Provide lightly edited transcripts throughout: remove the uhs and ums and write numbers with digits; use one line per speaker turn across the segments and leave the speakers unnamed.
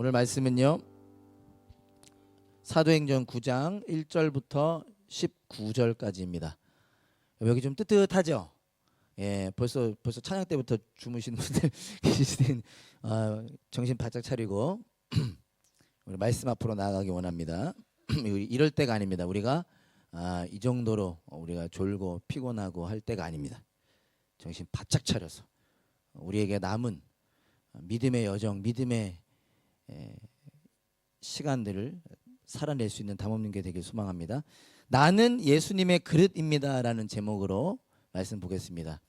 오늘 말씀은요. 사도행전 9장 1절부터 19절까지입니다. 여기 좀 뜨뜻하죠? 예, 벌써 찬양 때부터 주무시는 분들 계시는 정신 바짝 차리고 우리 말씀 앞으로 나아가기 원합니다. 이럴 때가 아닙니다. 우리가 이 정도로 우리가 졸고 피곤하고 할 때가 아닙니다. 정신 바짝 차려서 우리에게 남은 믿음의 여정, 믿음의 시간들을 살아낼 수 있는 담없는 게 되길 소망합니다. 나는 예수님의 그릇입니다 라는 제목으로 말씀 보겠습니다.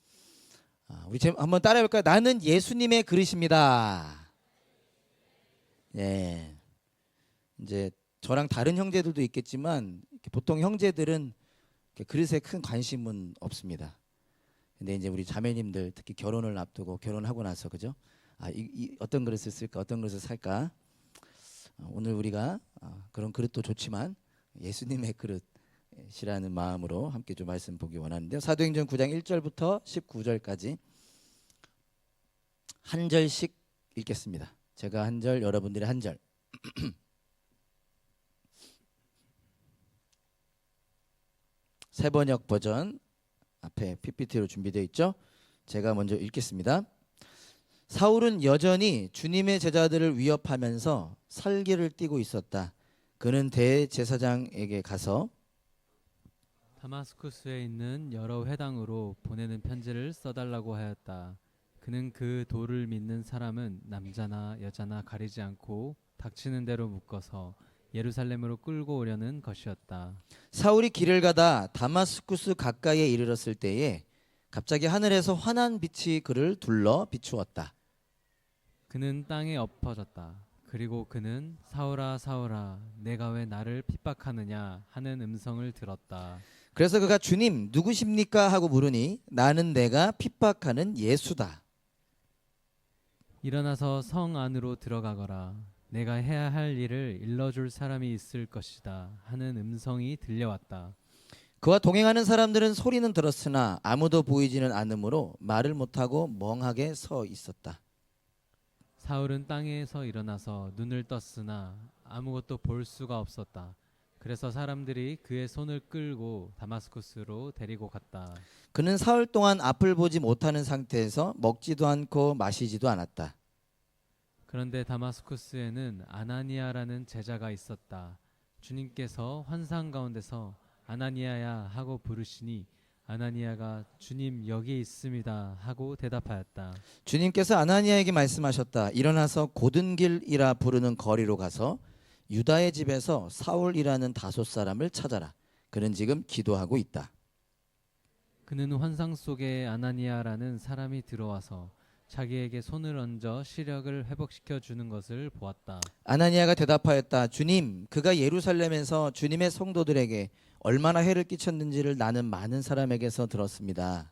우리 한번 따라해 볼까요? 나는 예수님의 그릇입니다. 예. 이제 저랑 다른 형제들도 있겠지만 보통 형제들은 그릇에 큰 관심은 없습니다. 근데 이제 우리 자매님들 특히 결혼을 앞두고 결혼하고 나서 그죠? 어떤 그릇을 쓸까? 어떤 그릇을 살까? 오늘 우리가 그런 그릇도 좋지만 예수님의 그릇이라는 마음으로 함께 좀 말씀 보기 원하는데요. 사도행전 9장 1절부터 19절까지 한 절씩 읽겠습니다. 제가 한 절, 여러분들이 한 절. 새번역 버전 앞에 PPT로 준비되어 있죠. 제가 먼저 읽겠습니다. 사울은 여전히 주님의 제자들을 위협하면서 살기를 띠고 있었다. 그는 대제사장에게 가서
다마스쿠스에 있는 여러 회당으로 보내는 편지를 써달라고 하였다. 그는 그 도를 믿는 사람은 남자나 여자나 가리지 않고 닥치는 대로 묶어서 예루살렘으로 끌고 오려는 것이었다.
사울이 길을 가다 다마스쿠스 가까이에 이르렀을 때에 갑자기 하늘에서 환한 빛이 그를 둘러 비추었다.
그는 땅에 엎어졌다. 그리고 그는 사울아 사울아 내가 왜 나를 핍박하느냐 하는 음성을 들었다.
그래서 그가 주님 누구십니까 하고 물으니 나는 내가 핍박하는 예수다.
일어나서 성 안으로 들어가거라. 내가 해야 할 일을 일러줄 사람이 있을 것이다 하는 음성이 들려왔다.
그와 동행하는 사람들은 소리는 들었으나 아무도 보이지는 않으므로 말을 못하고 멍하게 서 있었다.
사울은 땅에서 일어나서 눈을 떴으나 아무것도 볼 수가 없었다. 그래서 사람들이 그의 손을 끌고 다마스쿠스로 데리고 갔다.
그는 사흘 동안 앞을 보지 못하는 상태에서 먹지도 않고 마시지도 않았다.
그런데 다마스쿠스에는 아나니아라는 제자가 있었다. 주님께서 환상 가운데서 아나니아야 하고 부르시니 아나니아가 주님 여기 있습니다 하고 대답하였다.
주님께서 아나니아에게 말씀하셨다. 일어나서 고든길이라 부르는 거리로 가서 유다의 집에서 사울이라는 다섯 사람을 찾아라. 그는 지금 기도하고 있다.
그는 환상 속에 아나니아라는 사람이 들어와서 자기에게 손을 얹어 시력을 회복시켜 주는 것을 보았다.
아나니아가 대답하였다. 주님, 그가 예루살렘에서 주님의 성도들에게 얼마나 해를 끼쳤는지를 나는 많은 사람에게서 들었습니다.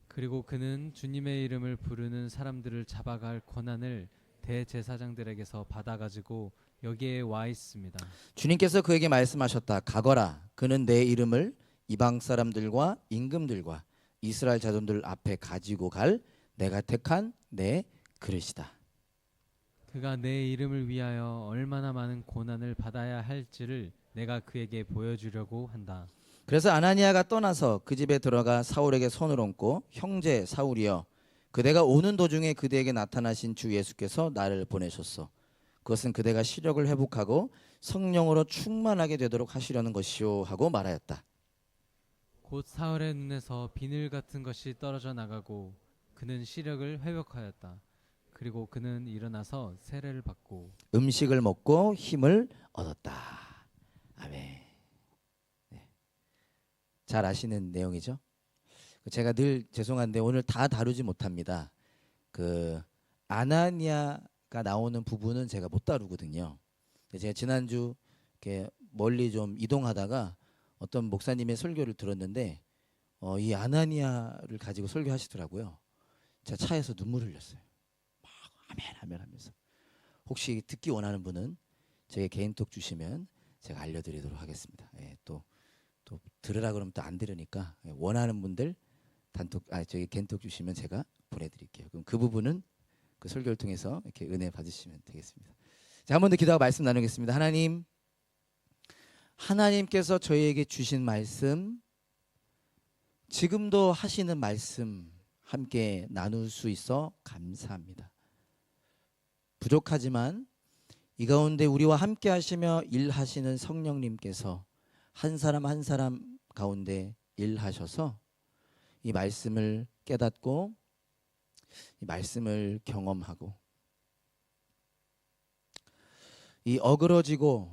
그리고 그는 주님의 이름을 부르는 사람들을 잡아갈 권한을 대제사장들에게서 받아가지고 여기에 와 있습니다.
주님께서 그에게 말씀하셨다. 가거라. 그는 내 이름을 이방 사람들과 임금들과 이스라엘 자손들 앞에 가지고 갈 내가 택한 내 그릇이다.
그가 내 이름을 위하여 얼마나 많은 고난을 받아야 할지를 내가 그에게 보여주려고 한다.
그래서 아나니아가 떠나서 그 집에 들어가 사울에게 손을 얹고 형제 사울이여 그대가 오는 도중에 그대에게 나타나신 주 예수께서 나를 보내셨소. 그것은 그대가 시력을 회복하고 성령으로 충만하게 되도록 하시려는 것이요 하고 말하였다.
곧 사울의 눈에서 비늘 같은 것이 떨어져 나가고 그는 시력을 회복하였다. 그리고 그는 일어나서 세례를 받고
음식을 먹고 힘을 얻었다. 아멘. 네. 잘 아시는 내용이죠. 제가 늘 죄송한데 오늘 다 다루지 못합니다. 그 아나니아가 나오는 부분은 제가 못 다루거든요. 제가 지난주 이렇게 멀리 좀 이동하다가 어떤 목사님의 설교를 들었는데 이 아나니아를 가지고 설교하시더라고요. 제가 차에서 눈물 흘렸어요. 막 아멘 아멘 하면서. 혹시 듣기 원하는 분은 제게 개인톡 주시면 제가 알려드리도록 하겠습니다. 예, 또 들으라 그러면 또 안 들으니까 원하는 분들 단톡 저기 개인톡 주시면 제가 보내드릴게요. 그럼 그 부분은 그 설교를 통해서 이렇게 은혜 받으시면 되겠습니다. 자, 한 번 더 기도하고 말씀 나누겠습니다. 하나님, 하나님께서 저희에게 주신 말씀, 지금도 하시는 말씀 함께 나눌 수 있어 감사합니다. 부족하지만 이 가운데 우리와 함께 하시며 일하시는 성령님께서 한 사람 한 사람 가운데 일하셔서 이 말씀을 깨닫고 이 말씀을 경험하고 이 어그러지고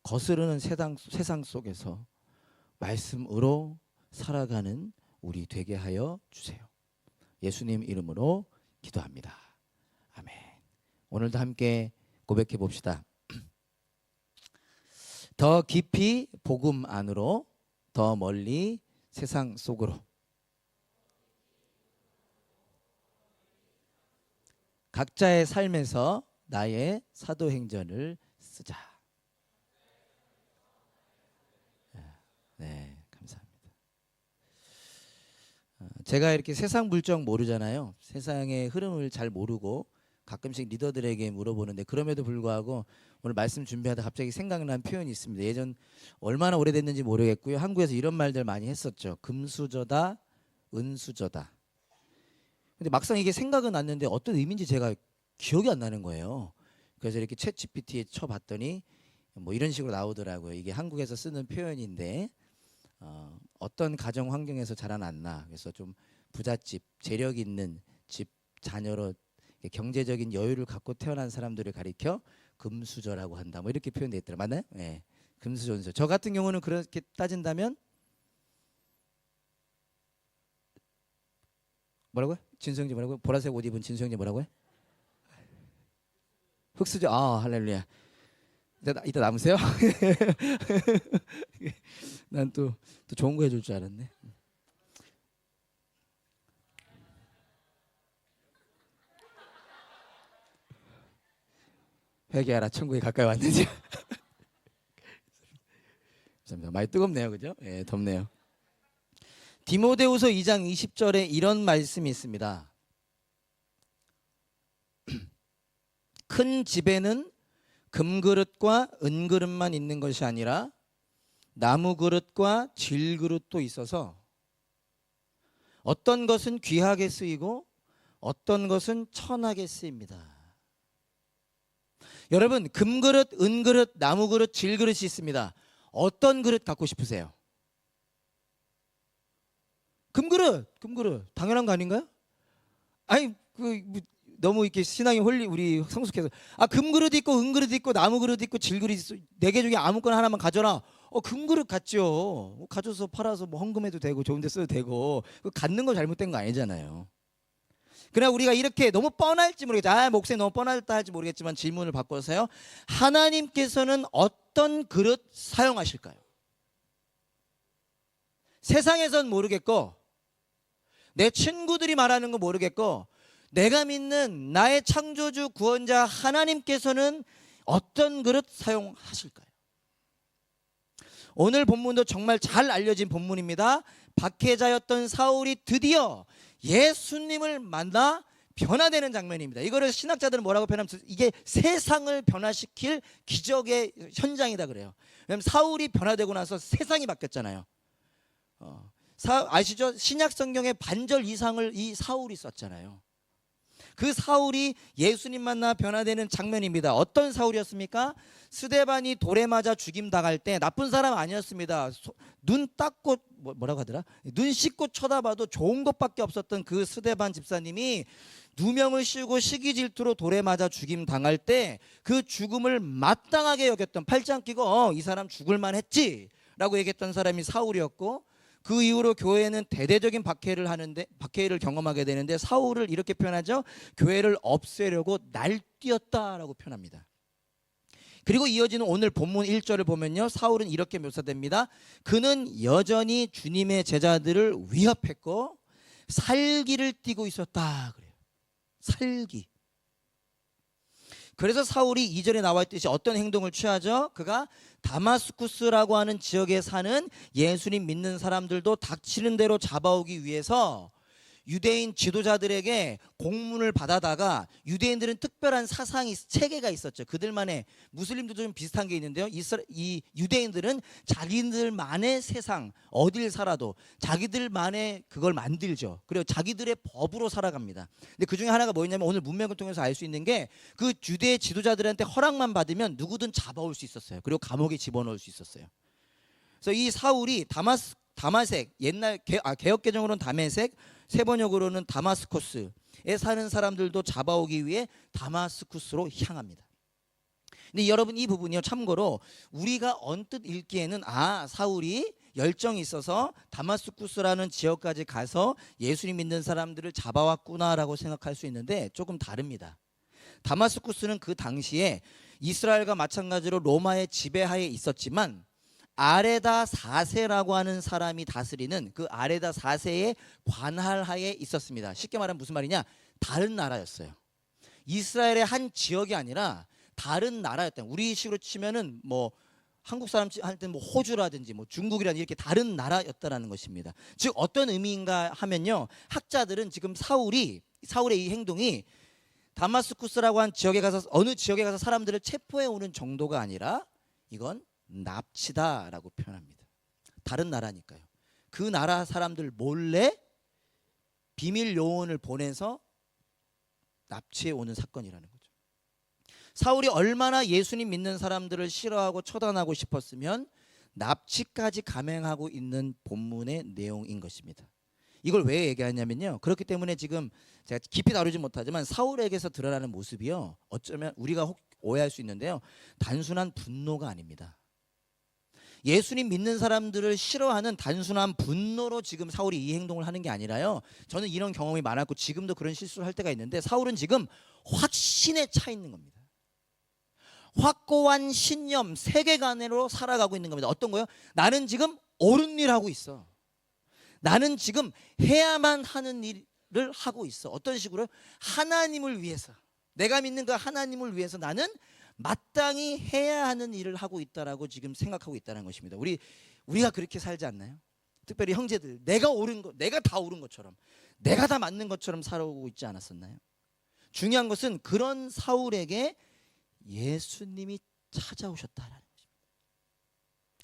거스르는 세상 속에서 말씀으로 살아가는 우리 되게 하여 주세요. 예수님 이름으로 기도합니다. 아멘. 오늘도 함께 고백해 봅시다. 더 깊이 복음 안으로, 더 멀리 세상 속으로. 각자의 삶에서 나의 사도행전을 쓰자. 네, 감사합니다. 제가 이렇게 세상 물정 모르잖아요. 세상의 흐름을 잘 모르고 가끔씩 리더들에게 물어보는데, 그럼에도 불구하고 오늘 말씀 준비하다 갑자기 생각난 표현이 있습니다. 예전 얼마나 오래됐는지 모르겠고요. 한국에서 이런 말들 많이 했었죠. 금수저다, 은수저다. 근데 막상 이게 생각은 났는데 어떤 의미인지 제가 기억이 안 나는 거예요. 그래서 이렇게 챗 GPT에 쳐봤더니 뭐 이런 식으로 나오더라고요. 이게 한국에서 쓰는 표현인데 어떤 가정 환경에서 자라났나, 그래서 좀 부잣집, 재력 있는 집 자녀로 경제적인 여유를 갖고 태어난 사람들을 가리켜 금수저라고 한다, 뭐 이렇게 표현돼 있더라. 맞나요? 네, 금수저, 은수저. 저 같은 경우는 그렇게 따진다면 뭐라고요? 진성지 뭐라고요? 보라색 옷 입은 진성지 뭐라고요? 흑수저. 아, 할렐루야. 이따 남으세요? 난 또 좋은 거 해줄 줄 알았네. 회개하라, 천국에 가까이 왔는지. 많이 뜨겁네요, 그죠? 예, 덥네요. 디모데후서 2장 20절에 이런 말씀이 있습니다. 큰 집에는 금그릇과 은그릇만 있는 것이 아니라 나무그릇과 질그릇도 있어서 어떤 것은 귀하게 쓰이고 어떤 것은 천하게 쓰입니다. 여러분, 금그릇, 은그릇, 나무그릇, 질그릇이 있습니다. 어떤 그릇 갖고 싶으세요? 금그릇 당연한 거 아닌가요? 아니, 너무 이렇게 신앙이 우리 성숙해서 금그릇 있고 은그릇 있고 나무그릇 있고 질그릇 있어, 4개 중에 아무거나 하나만 가져라. 금그릇 갖죠. 가져서 팔아서 뭐 헌금해도 되고 좋은 데 써도 되고, 갖는 거 잘못된 거 아니잖아요. 그러나 우리가 이렇게 너무 뻔할지 모르겠죠. 목사님 너무 뻔하다 할지 모르겠지만 질문을 바꿔서요. 하나님께서는 어떤 그릇 사용하실까요? 세상에선 모르겠고, 내 친구들이 말하는 거 모르겠고, 내가 믿는 나의 창조주 구원자 하나님께서는 어떤 그릇 사용하실까요? 오늘 본문도 정말 잘 알려진 본문입니다. 박해자였던 사울이 드디어 예수님을 만나 변화되는 장면입니다. 이거를 신학자들은 뭐라고 표현하면 이게 세상을 변화시킬 기적의 현장이다 그래요. 왜냐하면 사울이 변화되고 나서 세상이 바뀌었잖아요. 아시죠? 신약 성경의 반절 이상을 이 사울이 썼잖아요. 그 사울이 예수님 만나 변화되는 장면입니다. 어떤 사울이었습니까? 스데반이 돌에 맞아 죽임 당할 때 나쁜 사람 아니었습니다. 눈 닦고 뭐라고 하더라? 눈 씻고 쳐다봐도 좋은 것밖에 없었던 그 스데반 집사님이 누명을 씌우고 시기 질투로 돌에 맞아 죽임 당할 때 그 죽음을 마땅하게 여겼던, 팔짱 끼고 이 사람 죽을 만했지라고 얘기했던 사람이 사울이었고, 그 이후로 교회는 대대적인 박해를 경험하게 되는데 사울을 이렇게 표현하죠. 교회를 없애려고 날뛰었다라고 표현합니다. 그리고 이어지는 오늘 본문 1절을 보면요, 사울은 이렇게 묘사됩니다. 그는 여전히 주님의 제자들을 위협했고 살기를 띠고 있었다 그래요. 살기. 그래서 사울이 2절에 나와 있듯이 어떤 행동을 취하죠? 그가 다마스쿠스라고 하는 지역에 사는 예수님 믿는 사람들도 닥치는 대로 잡아오기 위해서 유대인 지도자들에게 공문을 받아다가 유대인들은 특별한 사상이 체계가 있었죠. 그들만의 무슬림들도 좀 비슷한 게 있는데요. 이 유대인들은 자기들만의 세상 어딜 살아도 자기들만의 그걸 만들죠. 그리고 자기들의 법으로 살아갑니다. 근데 그 중에 하나가 뭐였냐면 오늘 문맥을 통해서 알 수 있는 게 그 유대 지도자들한테 허락만 받으면 누구든 잡아올 수 있었어요. 그리고 감옥에 집어넣을 수 있었어요. 그래서 이 사울이 다마색 옛날 개역 개정으로는 다메섹, 세번역으로는 다마스코스에 사는 사람들도 잡아오기 위해 다마스쿠스로 향합니다. 근데 여러분 이 부분이요 참고로 우리가 언뜻 읽기에는 사울이 열정이 있어서 다마스쿠스라는 지역까지 가서 예수님 믿는 사람들을 잡아왔구나라고 생각할 수 있는데 조금 다릅니다. 다마스쿠스는 그 당시에 이스라엘과 마찬가지로 로마의 지배하에 있었지만 아레다 4세라고 하는 사람이 다스리는 그 아레다 4세의 관할하에 있었습니다. 쉽게 말하면 무슨 말이냐? 다른 나라였어요. 이스라엘의 한 지역이 아니라 다른 나라였다. 우리식으로 치면은 뭐 한국 사람 할 때는 뭐 호주라든지 뭐 중국이라든지 이렇게 다른 나라였다라는 것입니다. 즉 어떤 의미인가 하면요. 학자들은 지금 사울의 이 행동이 다마스쿠스라고 한 지역에 가서 어느 지역에 가서 사람들을 체포해 오는 정도가 아니라 이건 납치다라고 표현합니다. 다른 나라니까요. 그 나라 사람들 몰래 비밀 요원을 보내서 납치해 오는 사건이라는 거죠. 사울이 얼마나 예수님 믿는 사람들을 싫어하고 처단하고 싶었으면 납치까지 감행하고 있는 본문의 내용인 것입니다. 이걸 왜 얘기하냐면요. 그렇기 때문에 지금 제가 깊이 다루지 못하지만 사울에게서 드러나는 모습이요. 어쩌면 우리가 오해할 수 있는데요. 단순한 분노가 아닙니다. 예수님 믿는 사람들을 싫어하는 단순한 분노로 지금 사울이 이 행동을 하는 게 아니라요. 저는 이런 경험이 많았고 지금도 그런 실수를 할 때가 있는데 사울은 지금 확신에 차 있는 겁니다. 확고한 신념, 세계관으로 살아가고 있는 겁니다. 어떤 거요? 나는 지금 옳은 일 하고 있어. 나는 지금 해야만 하는 일을 하고 있어. 어떤 식으로요? 하나님을 위해서. 내가 믿는 그 하나님을 위해서 나는 마땅히 해야 하는 일을 하고 있다라고 지금 생각하고 있다는 것입니다. 우리가 그렇게 살지 않나요? 특별히 형제들, 내가 옳은 거, 내가 다 옳은 것처럼, 내가 다 맞는 것처럼 살아오고 있지 않았었나요? 중요한 것은 그런 사울에게 예수님이 찾아오셨다라는 것입니다.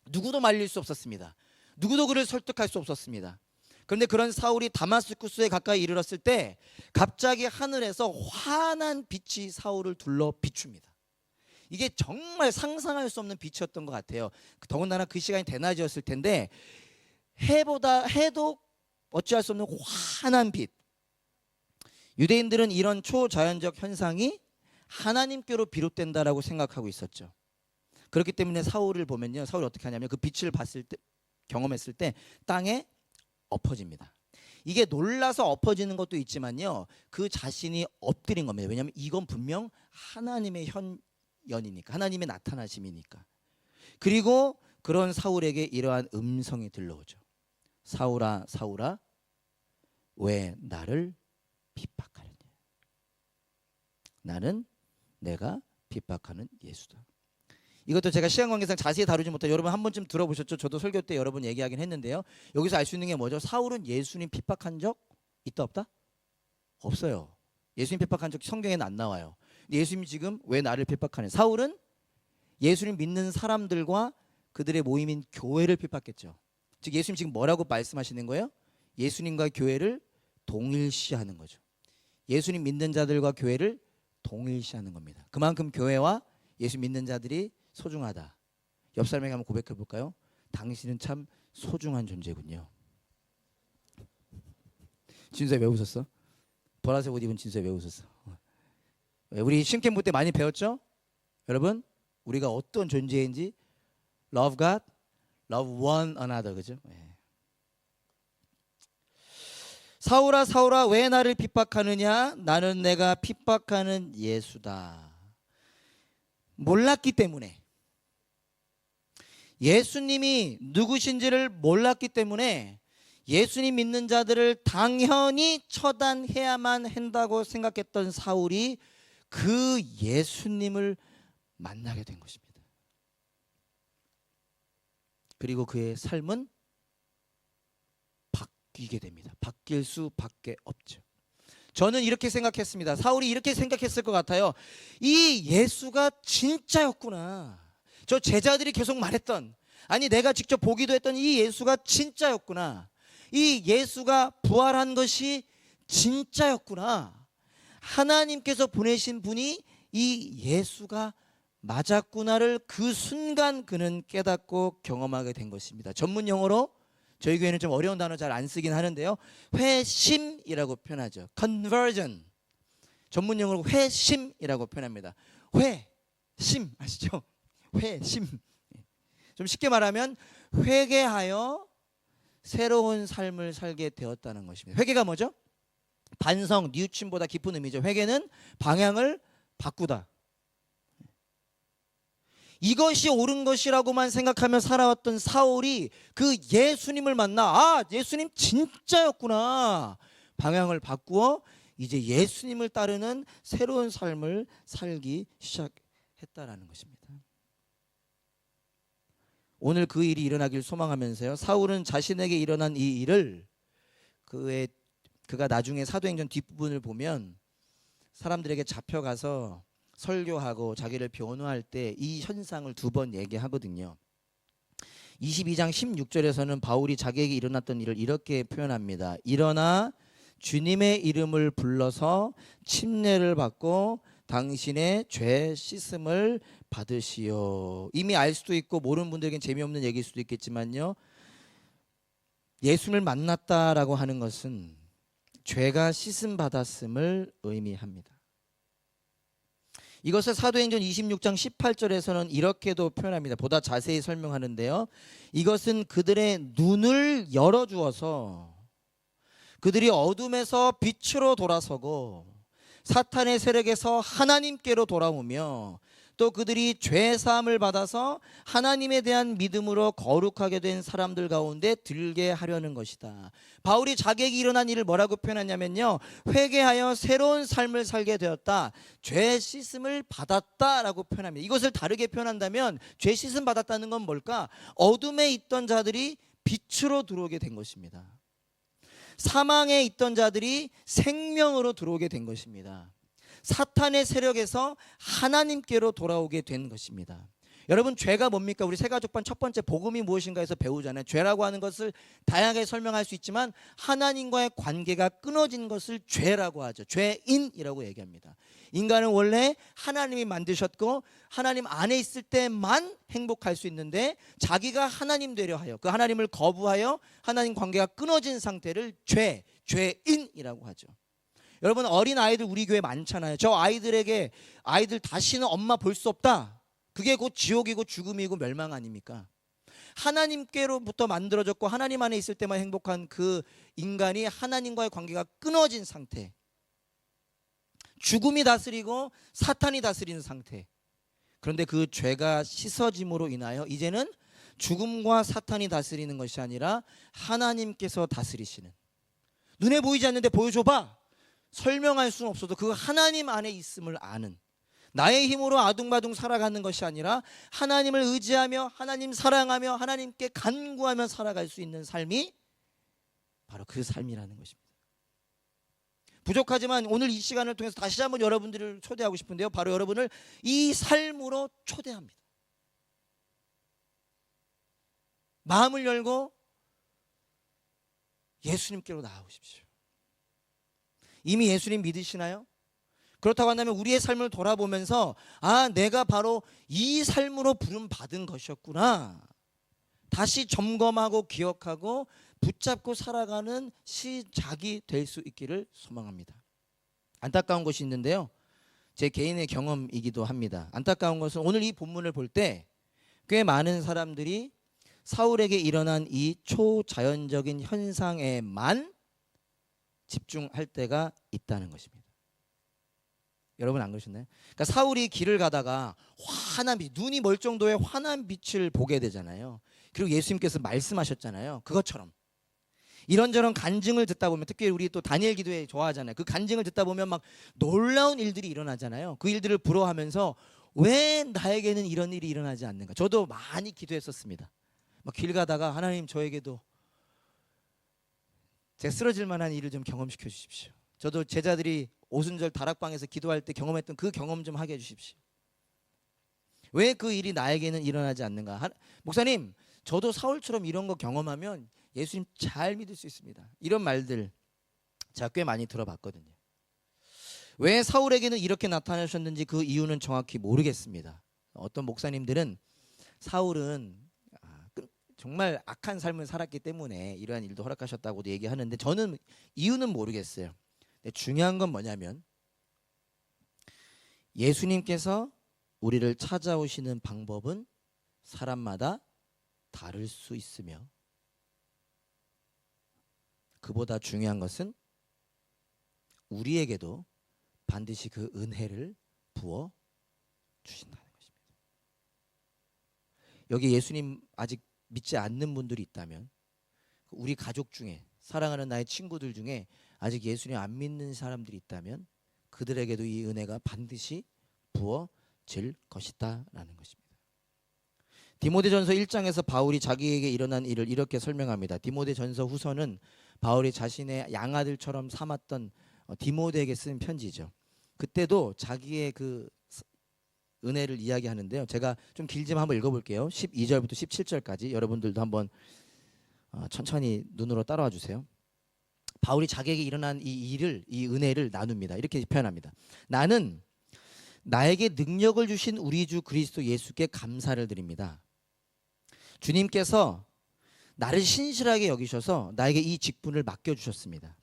누구도 말릴 수 없었습니다. 누구도 그를 설득할 수 없었습니다. 그런데 그런 사울이 다마스쿠스에 가까이 이르렀을 때 갑자기 하늘에서 환한 빛이 사울을 둘러 비춥니다. 이게 정말 상상할 수 없는 빛이었던 것 같아요. 더군다나 그 시간이 대낮이었을 텐데 해도 어찌할 수 없는 환한 빛. 유대인들은 이런 초자연적 현상이 하나님께로 비롯된다라고 생각하고 있었죠. 그렇기 때문에 사울을 보면요. 사울이 어떻게 하냐면 그 빛을 봤을 때 경험했을 때 땅에 엎어집니다. 이게 놀라서 엎어지는 것도 있지만요. 그 자신이 엎드린 겁니다. 왜냐하면 이건 분명 하나님의 연이니까 하나님의 나타나심이니까. 그리고 그런 사울에게 이러한 음성이 들려오죠. 사울아 사울아 왜 나를 핍박하느냐. 나는 내가 핍박하는 예수다. 이것도 제가 시간 관계상 자세히 다루지 못해 여러분 한 번쯤 들어보셨죠? 저도 설교 때 여러분 얘기하긴 했는데요. 여기서 알 수 있는 게 뭐죠? 사울은 예수님 핍박한 적 있다 없다? 없어요. 예수님 핍박한 적 성경에는 안 나와요. 예수님이 지금 왜 나를 핍박하냐? 사울은 예수님 믿는 사람들과 그들의 모임인 교회를 핍박했죠. 즉 예수님 지금 뭐라고 말씀하시는 거예요? 예수님과 교회를 동일시하는 거죠. 예수님 믿는 자들과 교회를 동일시하는 겁니다. 그만큼 교회와 예수 믿는 자들이 소중하다. 옆 사람에게 한번 고백해 볼까요? 당신은 참 소중한 존재군요. 진수야 왜 웃었어? 보라색 옷 입은 진수야 왜 웃었어? 우리 신캠프 때 많이 배웠죠? 여러분 우리가 어떤 존재인지 love God, love one another. 그죠? 네. 사울아 사울아 왜 나를 핍박하느냐? 나는 내가 핍박하는 예수다. 몰랐기 때문에 예수님이 누구신지를 몰랐기 때문에 예수님 믿는 자들을 당연히 처단해야만 한다고 생각했던 사울이 그 예수님을 만나게 된 것입니다. 그리고 그의 삶은 바뀌게 됩니다. 바뀔 수밖에 없죠. 저는 이렇게 생각했습니다. 사울이 이렇게 생각했을 것 같아요. 이 예수가 진짜였구나. 저 제자들이 계속 말했던, 아니 내가 직접 보기도 했던 이 예수가 진짜였구나. 이 예수가 부활한 것이 진짜였구나. 하나님께서 보내신 분이 이 예수가 맞았구나를 그 순간 그는 깨닫고 경험하게 된 것입니다. 전문 용어로 저희 교회는 좀 어려운 단어 잘 안 쓰긴 하는데요, 회심이라고 표현하죠. conversion. 전문 용어로 회심이라고 표현합니다. 회심 아시죠? 회심. 좀 쉽게 말하면 회개하여 새로운 삶을 살게 되었다는 것입니다. 회개가 뭐죠? 반성, 뉘우침보다 깊은 의미죠. 회개는 방향을 바꾸다. 이것이 옳은 것이라고만 생각하며 살아왔던 사울이 그 예수님을 만나, 아, 예수님 진짜였구나. 방향을 바꾸어 이제 예수님을 따르는 새로운 삶을 살기 시작했다라는 것입니다. 오늘 그 일이 일어나길 소망하면서요, 사울은 자신에게 일어난 이 일을 그가 나중에 사도행전 뒷부분을 보면 사람들에게 잡혀가서 설교하고 자기를 변호할 때 이 현상을 2번 얘기하거든요. 22장 16절에서는 바울이 자기에게 일어났던 일을 이렇게 표현합니다. 일어나 주님의 이름을 불러서 침례를 받고 당신의 죄 씻음을 받으시오. 이미 알 수도 있고 모르는 분들에겐 재미없는 얘기일 수도 있겠지만요, 예수님을 만났다라고 하는 것은 죄가 씻음 받았음을 의미합니다. 이것을 사도행전 26장 18절에서는 이렇게도 표현합니다. 보다 자세히 설명하는데요, 이것은 그들의 눈을 열어주어서 그들이 어둠에서 빛으로 돌아서고 사탄의 세력에서 하나님께로 돌아오며 또 그들이 죄 사함을 받아서 하나님에 대한 믿음으로 거룩하게 된 사람들 가운데 들게 하려는 것이다. 바울이 자기에게 일어난 일을 뭐라고 표현하냐면요, 회개하여 새로운 삶을 살게 되었다, 죄 씻음을 받았다라고 표현합니다. 이것을 다르게 표현한다면 죄 씻음 받았다는 건 뭘까? 어둠에 있던 자들이 빛으로 들어오게 된 것입니다. 사망에 있던 자들이 생명으로 들어오게 된 것입니다. 사탄의 세력에서 하나님께로 돌아오게 된 것입니다. 여러분, 죄가 뭡니까? 우리 새가족반 첫 번째 복음이 무엇인가 해서 배우잖아요. 죄라고 하는 것을 다양하게 설명할 수 있지만 하나님과의 관계가 끊어진 것을 죄라고 하죠. 죄인이라고 얘기합니다. 인간은 원래 하나님이 만드셨고 하나님 안에 있을 때만 행복할 수 있는데 자기가 하나님 되려 하여 그 하나님을 거부하여 하나님 관계가 끊어진 상태를 죄인이라고 하죠. 여러분, 어린 아이들 우리 교회 많잖아요. 저 아이들에게 아이들 다시는 엄마 볼 수 없다, 그게 곧 지옥이고 죽음이고 멸망 아닙니까? 하나님께로부터 만들어졌고 하나님 안에 있을 때만 행복한 그 인간이 하나님과의 관계가 끊어진 상태, 죽음이 다스리고 사탄이 다스리는 상태. 그런데 그 죄가 씻어짐으로 인하여 이제는 죽음과 사탄이 다스리는 것이 아니라 하나님께서 다스리시는, 눈에 보이지 않는데 보여줘봐, 설명할 수는 없어도 그 하나님 안에 있음을 아는, 나의 힘으로 아둥바둥 살아가는 것이 아니라 하나님을 의지하며 하나님 사랑하며 하나님께 간구하며 살아갈 수 있는 삶이 바로 그 삶이라는 것입니다. 부족하지만 오늘 이 시간을 통해서 다시 한번 여러분들을 초대하고 싶은데요, 바로 여러분을 이 삶으로 초대합니다. 마음을 열고 예수님께로 나아오십시오. 이미 예수님 믿으시나요? 그렇다고 한다면 우리의 삶을 돌아보면서, 아, 내가 바로 이 삶으로 부름 받은 것이었구나, 다시 점검하고 기억하고 붙잡고 살아가는 시작이 될 수 있기를 소망합니다. 안타까운 것이 있는데요, 제 개인의 경험이기도 합니다. 안타까운 것은 오늘 이 본문을 볼 때 꽤 많은 사람들이 사울에게 일어난 이 초자연적인 현상에만 집중할 때가 있다는 것입니다. 여러분 안 그러셨나요? 그러니까 사울이 길을 가다가 환한 빛, 눈이 멀 정도의 환한 빛을 보게 되잖아요. 그리고 예수님께서 말씀하셨잖아요. 그것처럼 이런저런 간증을 듣다 보면, 특히 우리 또 다니엘 기도회 좋아하잖아요. 그 간증을 듣다 보면 막 놀라운 일들이 일어나잖아요. 그 일들을 부러워하면서 왜 나에게는 이런 일이 일어나지 않는가. 저도 많이 기도했었습니다. 막 길 가다가 하나님 저에게도 제 쓰러질 만한 일을 좀 경험시켜 주십시오. 저도 제자들이 오순절 다락방에서 기도할 때 경험했던 그 경험 좀 하게 해 주십시오. 왜 그 일이 나에게는 일어나지 않는가? 목사님, 저도 사울처럼 이런 거 경험하면 예수님 잘 믿을 수 있습니다. 이런 말들 제가 꽤 많이 들어봤거든요. 왜 사울에게는 이렇게 나타나셨는지 그 이유는 정확히 모르겠습니다. 어떤 목사님들은 사울은 정말 악한 삶을 살았기 때문에 이러한 일도 허락하셨다고도 얘기하는데 저는 이유는 모르겠어요. 근데 중요한 건 뭐냐면 예수님께서 우리를 찾아오시는 방법은 사람마다 다를 수 있으며 그보다 중요한 것은 우리에게도 반드시 그 은혜를 부어 주신다는 것입니다. 여기 예수님 아직 믿지 않는 분들이 있다면 우리 가족 중에 사랑하는 나의 친구들 중에 아직 예수님 안 믿는 사람들이 있다면 그들에게도 이 은혜가 반드시 부어질 것이다라는 것입니다. 디모데전서 1장에서 바울이 자기에게 일어난 일을 이렇게 설명합니다. 디모데전서 후서는 바울이 자신의 양아들처럼 삼았던 디모데에게 쓴 편지죠. 그때도 자기의 그 은혜를 이야기하는데요. 제가 좀 길지만 한번 읽어볼게요. 12절부터 17절까지 여러분들도 한번 천천히 눈으로 따라와 주세요. 바울이 자기에게 일어난 이 은혜를 나눕니다. 이렇게 표현합니다. 나는 나에게 능력을 주신 우리 주 그리스도 예수께 감사를 드립니다. 주님께서 나를 신실하게 여기셔서 나에게 이 직분을 맡겨주셨습니다.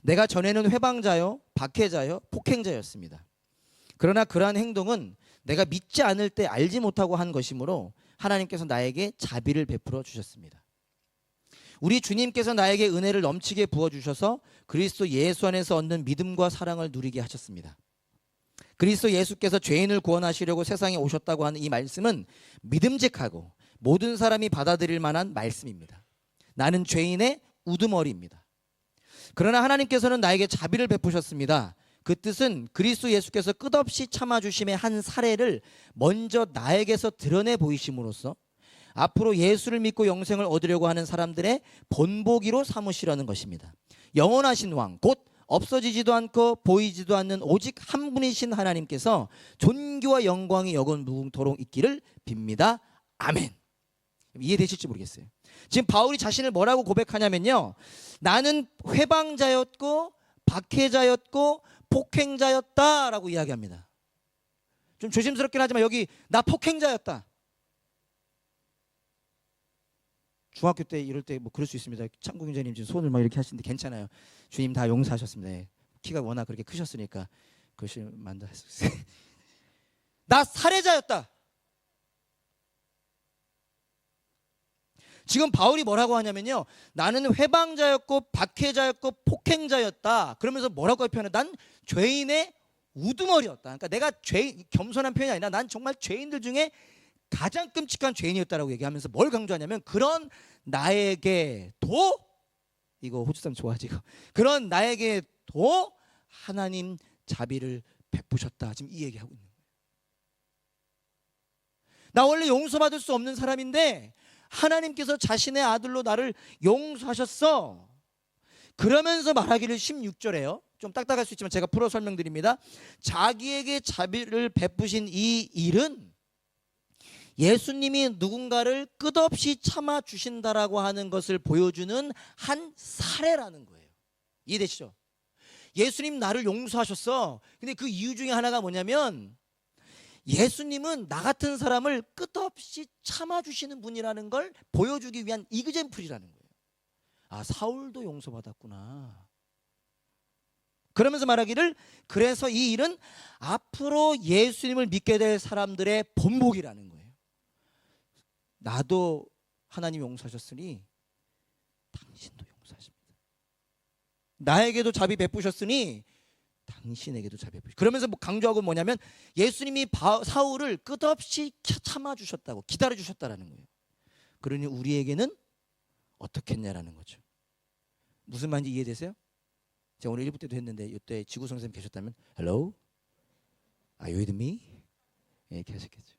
내가 전에는 회방자요, 박해자요, 폭행자였습니다. 그러나 그러한 행동은 내가 믿지 않을 때 알지 못하고 한 것이므로 하나님께서 나에게 자비를 베풀어 주셨습니다. 우리 주님께서 나에게 은혜를 넘치게 부어주셔서 그리스도 예수 안에서 얻는 믿음과 사랑을 누리게 하셨습니다. 그리스도 예수께서 죄인을 구원하시려고 세상에 오셨다고 하는 이 말씀은 믿음직하고 모든 사람이 받아들일 만한 말씀입니다. 나는 죄인의 우두머리입니다. 그러나 하나님께서는 나에게 자비를 베푸셨습니다. 그 뜻은 그리스도 예수께서 끝없이 참아주심의 한 사례를 먼저 나에게서 드러내 보이심으로써 앞으로 예수를 믿고 영생을 얻으려고 하는 사람들의 본보기로 삼으시려는 것입니다. 영원하신 왕, 곧 없어지지도 않고 보이지도 않는 오직 한 분이신 하나님께서 존귀와 영광이 영원무궁토록 있기를 빕니다. 아멘. 이해되실지 모르겠어요. 지금 바울이 자신을 뭐라고 고백하냐면요, 나는 회방자였고 박해자였고 폭행자였다라고 이야기합니다. 좀 조심스럽긴 하지만 여기 나 폭행자였다. 중학교 때 이럴 때 뭐 그럴 수 있습니다. 창국인자님 지금 손을 막 이렇게 하시는데 괜찮아요. 주님 다 용서하셨습니다. 네. 키가 워낙 그렇게 크셨으니까 그것이 만다 했어요. 나 살해자였다. 지금 바울이 뭐라고 하냐면요, 나는 회방자였고 박해자였고 폭행자였다. 그러면서 뭐라고 표현해? 난 죄인의 우두머리였다. 그러니까 내가 겸손한 표현이 아니라 난 정말 죄인들 중에 가장 끔찍한 죄인이었다라고 얘기하면서 뭘 강조하냐면 그런 나에게도, 이거 호주사람 좋아하지 이거, 그런 나에게도 하나님 자비를 베푸셨다. 지금 이 얘기하고 있는 거예요. 나 원래 용서받을 수 없는 사람인데 하나님께서 자신의 아들로 나를 용서하셨어. 그러면서 말하기를 16절에요. 좀 딱딱할 수 있지만 제가 풀어 설명드립니다. 자기에게 자비를 베푸신 이 일은 예수님이 누군가를 끝없이 참아주신다라고 하는 것을 보여주는 한 사례라는 거예요. 이해되시죠? 예수님 나를 용서하셨어. 근데 그 이유 중에 하나가 뭐냐면 예수님은 나 같은 사람을 끝없이 참아주시는 분이라는 걸 보여주기 위한 이그젠플이라는 거예요. 아, 사울도 용서받았구나. 그러면서 말하기를, 그래서 이 일은 앞으로 예수님을 믿게 될 사람들의 본보기라는 거예요. 나도 하나님 용서하셨으니 당신도 용서하십니다. 나에게도 자비 베푸셨으니 당신에게도 자비 베푸시고. 그러면서 뭐 강조하고 뭐냐면 예수님이 사울을 끝없이 참아주셨다고, 기다려주셨다라는 거예요. 그러니 우리에게는 어떻겠냐라는 거죠. 무슨 말인지 이해되세요? 제가 오늘 1부 때도 했는데 이때 지구성 선생님 계셨다면 Hello? Are you with me? 이렇게 하셨겠죠.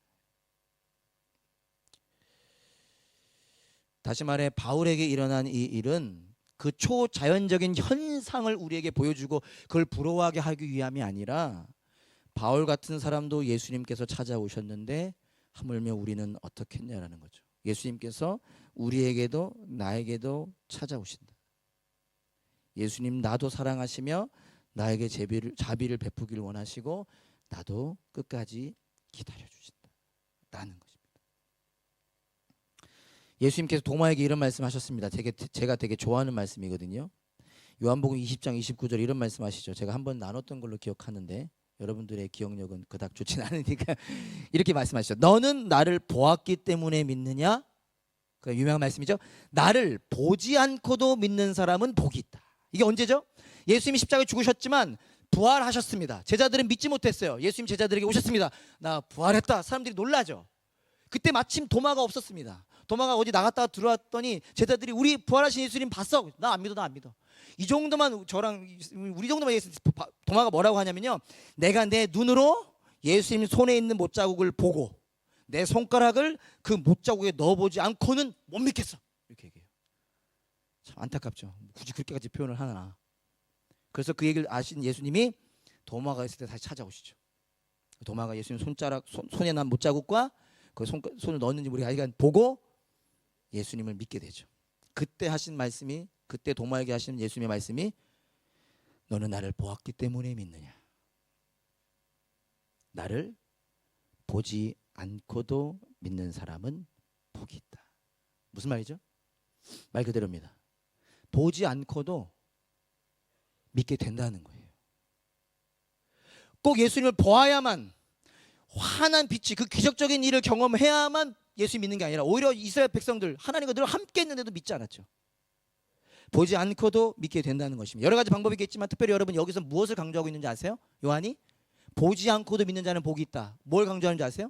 다시 말해 바울에게 일어난 이 일은 그 초자연적인 현상을 우리에게 보여주고 그걸 부러워하게 하기 위함이 아니라 바울 같은 사람도 예수님께서 찾아오셨는데 하물며 우리는 어떻게 했냐라는 거죠. 예수님께서 우리에게도 나에게도 찾아오신다. 예수님 나도 사랑하시며 나에게 자비를 베푸기를 원하시고 나도 끝까지 기다려주신다. 라는 것입니다. 예수님께서 도마에게 이런 말씀하셨습니다. 제가 되게 좋아하는 말씀이거든요. 요한복음 20장 29절 이런 말씀하시죠. 제가 한번 나눴던 걸로 기억하는데 여러분들의 기억력은 그닥 좋진 않으니까 이렇게 말씀하시죠. 너는 나를 보았기 때문에 믿느냐? 그 유명한 말씀이죠. 나를 보지 않고도 믿는 사람은 복이 있다. 이게 언제죠? 예수님이 십자가에 죽으셨지만 부활하셨습니다. 제자들은 믿지 못했어요. 예수님 제자들에게 오셨습니다. 나 부활했다. 사람들이 놀라죠. 그때 마침 도마가 없었습니다. 도마가 어디 나갔다가 들어왔더니 제자들이 우리 부활하신 예수님 봤어. 나 안 믿어, 나 안 믿어. 이 정도만 우리 정도만 얘기했을 때 도마가 뭐라고 하냐면요. 내가 내 눈으로 예수님 손에 있는 못자국을 보고 내 손가락을 그 못자국에 넣어보지 않고는 못 믿겠어. 이렇게 얘기해요. 참 안타깝죠. 굳이 그렇게까지 표현을 하나. 그래서 그 얘기를 아신 예수님이 도마가 있을 때 다시 찾아오시죠. 도마가 예수님 손에 난 못자국과 그 손을 넣었는지 우리가 아직 보고 예수님을 믿게 되죠. 그때 하신 말씀이 그때 도마에게 하신 예수님의 말씀이 너는 나를 보았기 때문에 믿느냐. 나를 보지 않고도 믿는 사람은 복이 있다. 무슨 말이죠? 말 그대로입니다. 보지 않고도 믿게 된다는 거예요. 꼭 예수님을 보아야만 환한 빛이 그 기적적인 일을 경험해야만 예수 믿는 게 아니라 오히려 이스라엘 백성들 하나님과 늘 함께 했는데도 믿지 않았죠. 보지 않고도 믿게 된다는 것입니다. 여러 가지 방법이 있겠지만 특별히 여러분 여기서 무엇을 강조하고 있는지 아세요? 요한이 보지 않고도 믿는 자는 복이 있다. 뭘 강조하는지 아세요?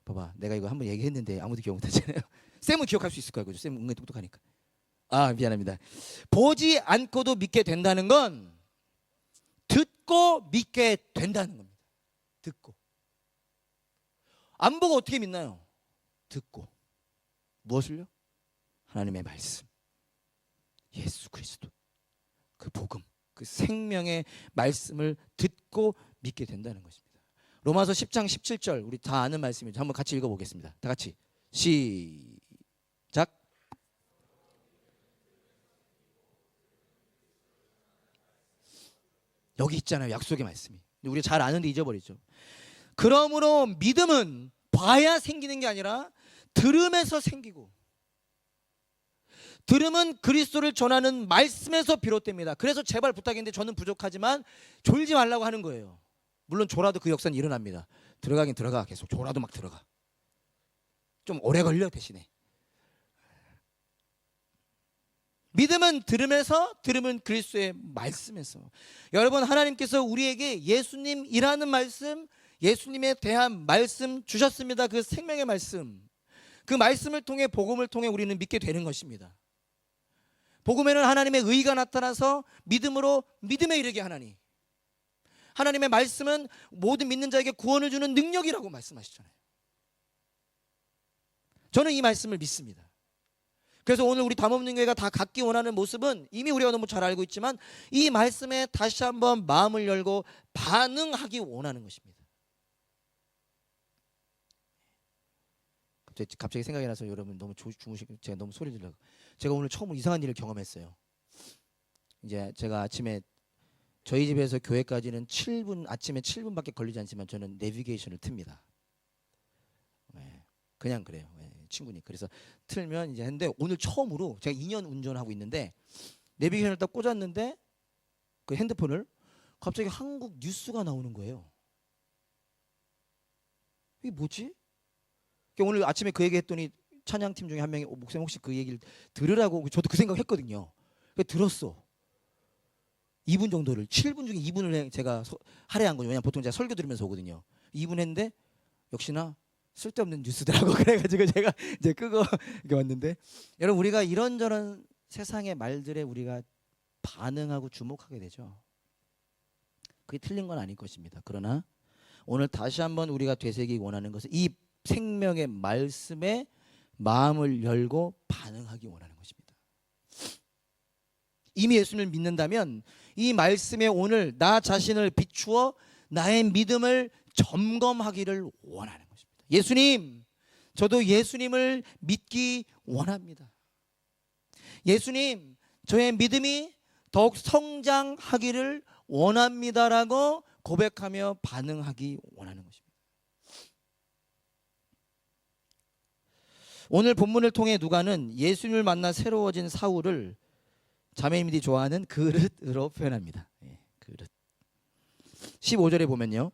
봐봐, 내가 이거 한번 얘기했는데 아무도 기억 못하잖아요. 쌤은 기억할 수 있을 거야. 그죠? 쌤 은근히 똑똑하니까. 아, 미안합니다. 보지 않고도 믿게 된다는 건 듣고 믿게 된다는 겁니다. 듣고. 안 보고 어떻게 믿나요? 듣고. 무엇을요? 하나님의 말씀, 예수 그리스도, 그 복음, 그 생명의 말씀을 듣고 믿게 된다는 것입니다. 로마서 10장 17절 우리 다 아는 말씀이죠. 한번 같이 읽어보겠습니다. 다 같이 시작. 여기 있잖아요. 약속의 말씀이. 우리가 잘 아는데 잊어버리죠. 그러므로 믿음은 봐야 생기는 게 아니라 들음에서 생기고 들음은 그리스도를 전하는 말씀에서 비롯됩니다. 그래서 제발 부탁인데 저는 부족하지만 졸지 말라고 하는 거예요. 물론 졸아도 그 역사는 일어납니다. 들어가긴 들어가. 계속 졸아도 막 들어가. 좀 오래 걸려 대신에. 믿음은 들음에서, 들음은 그리스도의 말씀에서. 여러분, 하나님께서 우리에게 예수님이라는 말씀, 예수님에 대한 말씀 주셨습니다. 그 생명의 말씀. 그 말씀을 통해 복음을 통해 우리는 믿게 되는 것입니다. 복음에는 하나님의 의가 나타나서 믿음으로 믿음에 이르게 하나니, 하나님의 말씀은 모든 믿는 자에게 구원을 주는 능력이라고 말씀하시잖아요. 저는 이 말씀을 믿습니다. 그래서 오늘 우리 담없는 교회가 다 갖기 원하는 모습은 이미 우리가 너무 잘 알고 있지만 이 말씀에 다시 한번 마음을 열고 반응하기 원하는 것입니다. 갑자기 생각이 나서 여러분 너무 주무시고 제가 너무 소리 들려고. 제가 오늘 처음으로 이상한 일을 경험했어요. 이제 제가 아침에 저희 집에서 교회까지는 아침에 7분밖에 걸리지 않지만 저는 내비게이션을 틉니다. 네, 그냥 그래요. 네, 친구니. 그래서 틀면 이제 했는데 오늘 처음으로 제가 2년 운전하고 있는데 내비게이션을 딱 꽂았는데 그 핸드폰을 갑자기 한국 뉴스가 나오는 거예요. 이게 뭐지? 오늘 아침에 그 얘기 했더니 찬양팀 중에 한 명이 목사님 혹시 그 얘기를 들으라고, 저도 그 생각했거든요. 들었어. 2분 정도를, 7분 중에 2분을 제가 할애한 거죠. 왜냐면 보통 제가 설교 들으면서 오거든요. 2분 했는데 역시나 쓸데없는 뉴스더라고. 그래가지고 제가 이제 끄고 이렇게 왔는데, 여러분 우리가 이런저런 세상의 말들에 우리가 반응하고 주목하게 되죠. 그게 틀린 건 아닐 것입니다. 그러나 오늘 다시 한번 우리가 되새기기 원하는 것은 이 생명의 말씀에 마음을 열고 반응하기 원하는 것입니다. 이미 예수님을 믿는다면 이 말씀에 오늘 나 자신을 비추어 나의 믿음을 점검하기를 원하는 것입니다. 예수님, 저도 예수님을 믿기 원합니다. 예수님, 저의 믿음이 더욱 성장하기를 원합니다라고 고백하며 반응하기 원하는 것입니다. 오늘 본문을 통해 누가는 예수님을 만나 새로워진 사울을 자매님들이 좋아하는 그릇으로 표현합니다. 그릇. 15절에 보면요,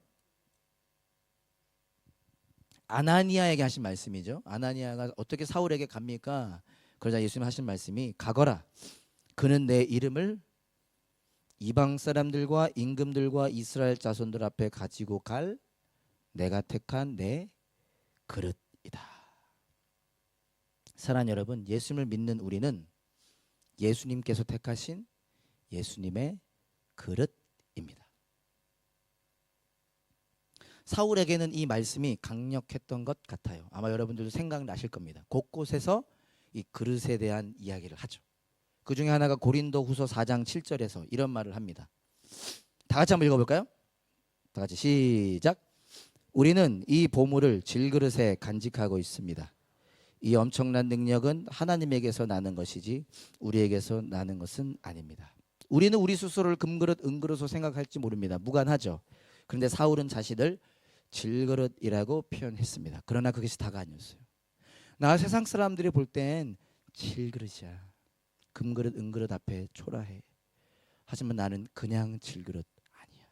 아나니아에게 하신 말씀이죠. 아나니아가 어떻게 사울에게 갑니까? 그러자 예수님 하신 말씀이 가거라. 그는 내 이름을 이방 사람들과 임금들과 이스라엘 자손들 앞에 가지고 갈 내가 택한 내 그릇이다. 사랑하는 여러분, 예수님을 믿는 우리는 예수님께서 택하신 예수님의 그릇입니다. 사울에게는 이 말씀이 강력했던 것 같아요. 아마 여러분들도 생각나실 겁니다. 곳곳에서 이 그릇에 대한 이야기를 하죠. 그 중에 하나가 고린도후서 4장 7절에서 이런 말을 합니다. 다 같이 한번 읽어볼까요? 다 같이 시작. 우리는 이 보물을 질그릇에 간직하고 있습니다. 이 엄청난 능력은 하나님에게서 나는 것이지 우리에게서 나는 것은 아닙니다. 우리는 우리 스스로를 금그릇 은그릇으로 생각할지 모릅니다. 무관하죠. 그런데 사울은 자신을 질그릇이라고 표현했습니다. 그러나 그것이 다가 아니었어요. 나 세상 사람들이 볼 땐 질그릇이야. 금그릇 은그릇 앞에 초라해. 하지만 나는 그냥 질그릇 아니야.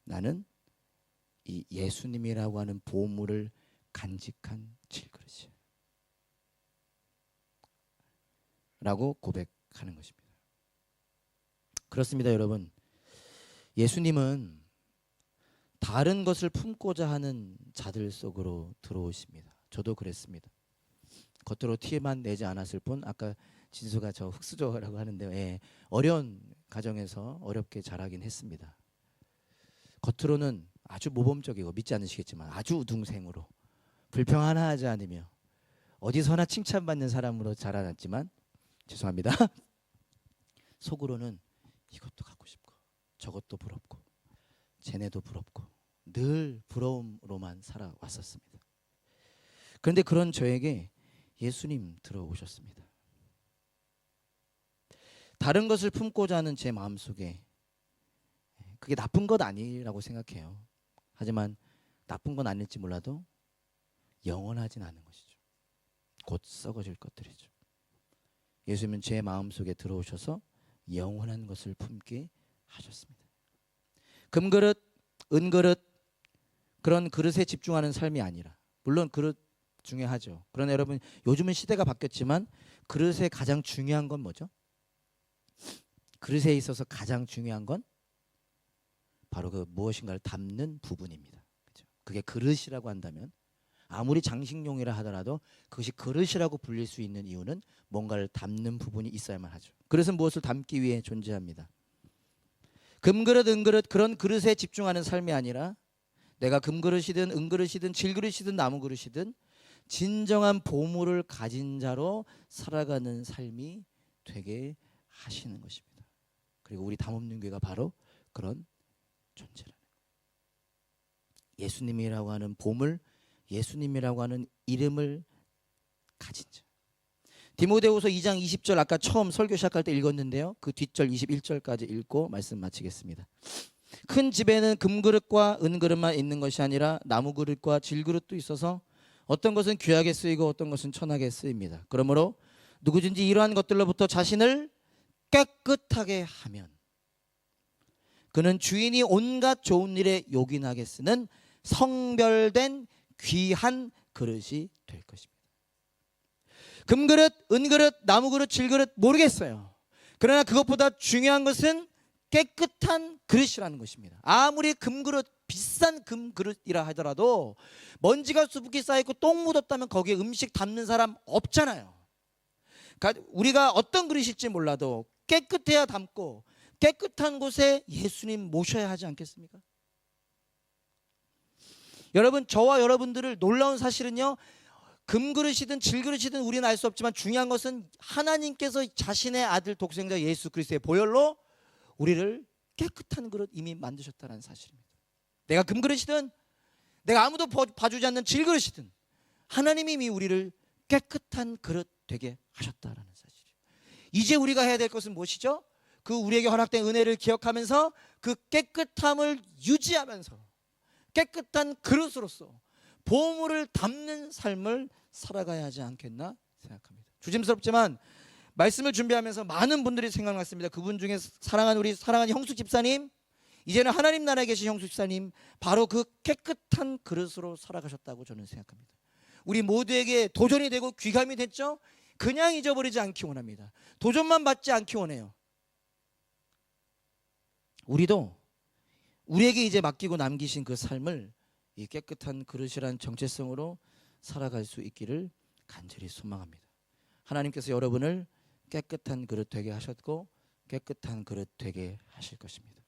나는 이 예수님이라고 하는 보물을 간직한 질그릇이야 라고 고백하는 것입니다. 그렇습니다, 여러분. 예수님은 다른 것을 품고자 하는 자들 속으로 들어오십니다. 저도 그랬습니다. 겉으로 티만 내지 않았을 뿐, 아까 진수가 저 흙수저라고 하는데요. 예, 어려운 가정에서 어렵게 자라긴 했습니다. 겉으로는 아주 모범적이고 믿지 않으시겠지만 아주 우등생으로 불평 하나 하지 않으며 어디서나 칭찬받는 사람으로 자라났지만, 죄송합니다, 속으로는 이것도 갖고 싶고 저것도 부럽고 쟤네도 부럽고 늘 부러움으로만 살아왔었습니다. 그런데 그런 저에게 예수님 들어오셨습니다. 다른 것을 품고자 하는 제 마음속에 그게 나쁜 것 아니라고 생각해요. 하지만 나쁜 건 아닐지 몰라도 영원하진 않은 것이죠. 곧 썩어질 것들이죠. 예수님은 제 마음속에 들어오셔서 영원한 것을 품게 하셨습니다. 금그릇, 은그릇, 그런 그릇에 집중하는 삶이 아니라, 물론 그릇 중요하죠. 그러나 여러분, 요즘은 시대가 바뀌었지만 그릇에 가장 중요한 건 뭐죠? 그릇에 있어서 가장 중요한 건 바로 그 무엇인가를 담는 부분입니다. 그렇죠? 그게 그릇이라고 한다면, 아무리 장식용이라 하더라도 그것이 그릇이라고 불릴 수 있는 이유는 뭔가를 담는 부분이 있어야만 하죠. 그릇은 무엇을 담기 위해 존재합니다. 금그릇, 은그릇, 그런 그릇에 집중하는 삶이 아니라 내가 금그릇이든 은그릇이든 질그릇이든 나무그릇이든 진정한 보물을 가진 자로 살아가는 삶이 되게 하시는 것입니다. 그리고 우리 담없는 교회가 바로 그런 존재라는 거예요. 예수님이라고 하는 보물, 예수님이라고 하는 이름을 가진 자. 디모데후서 2장 20절, 아까 처음 설교 시작할 때 읽었는데요. 그 뒷절 21절까지 읽고 말씀 마치겠습니다. 큰 집에는 금그릇과 은그릇만 있는 것이 아니라 나무그릇과 질그릇도 있어서 어떤 것은 귀하게 쓰이고 어떤 것은 천하게 쓰입니다. 그러므로 누구든지 이러한 것들로부터 자신을 깨끗하게 하면 그는 주인이 온갖 좋은 일에 요긴하게 쓰는 성별된 귀한 그릇이 될 것입니다. 금그릇, 은그릇, 나무그릇, 질그릇 모르겠어요. 그러나 그것보다 중요한 것은 깨끗한 그릇이라는 것입니다. 아무리 금그릇, 비싼 금그릇이라 하더라도 먼지가 수북히 쌓여있고 똥 묻었다면 거기에 음식 담는 사람 없잖아요. 우리가 어떤 그릇일지 몰라도 깨끗해야 담고 깨끗한 곳에 예수님 모셔야 하지 않겠습니까? 여러분, 저와 여러분들을 놀라운 사실은요, 금그릇이든 질그릇이든 우리는 알 수 없지만 중요한 것은 하나님께서 자신의 아들 독생자 예수 그리스도의 보혈로 우리를 깨끗한 그릇 이미 만드셨다는 사실입니다. 내가 금그릇이든 내가 아무도 봐주지 않는 질그릇이든 하나님이 이미 우리를 깨끗한 그릇 되게 하셨다라는 사실이에요. 이제 우리가 해야 될 것은 무엇이죠? 그 우리에게 허락된 은혜를 기억하면서 그 깨끗함을 유지하면서 깨끗한 그릇으로서 보물을 담는 삶을 살아가야 하지 않겠나 생각합니다. 조심스럽지만 말씀을 준비하면서 많은 분들이 생각났습니다. 그분 중에 사랑하는 형수 집사님, 이제는 하나님 나라에 계신 형수 집사님, 바로 그 깨끗한 그릇으로 살아가셨다고 저는 생각합니다. 우리 모두에게 도전이 되고 귀감이 됐죠? 그냥 잊어버리지 않기 원합니다. 도전만 받지 않기 원해요. 우리도 우리에게 이제 맡기고 남기신 그 삶을 이 깨끗한 그릇이란 정체성으로 살아갈 수 있기를 간절히 소망합니다. 하나님께서 여러분을 깨끗한 그릇 되게 하셨고 깨끗한 그릇 되게 하실 것입니다.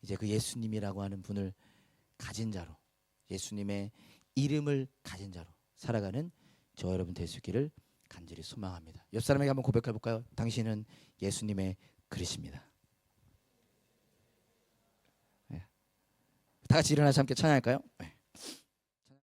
이제 그 예수님이라고 하는 분을 가진 자로, 예수님의 이름을 가진 자로 살아가는 저 여러분 될 수 있기를 간절히 소망합니다. 옆 사람에게 한번 고백해 볼까요? 당신은 예수님의 그릇입니다. 다 같이 일어나서 함께 찬양할까요? 네.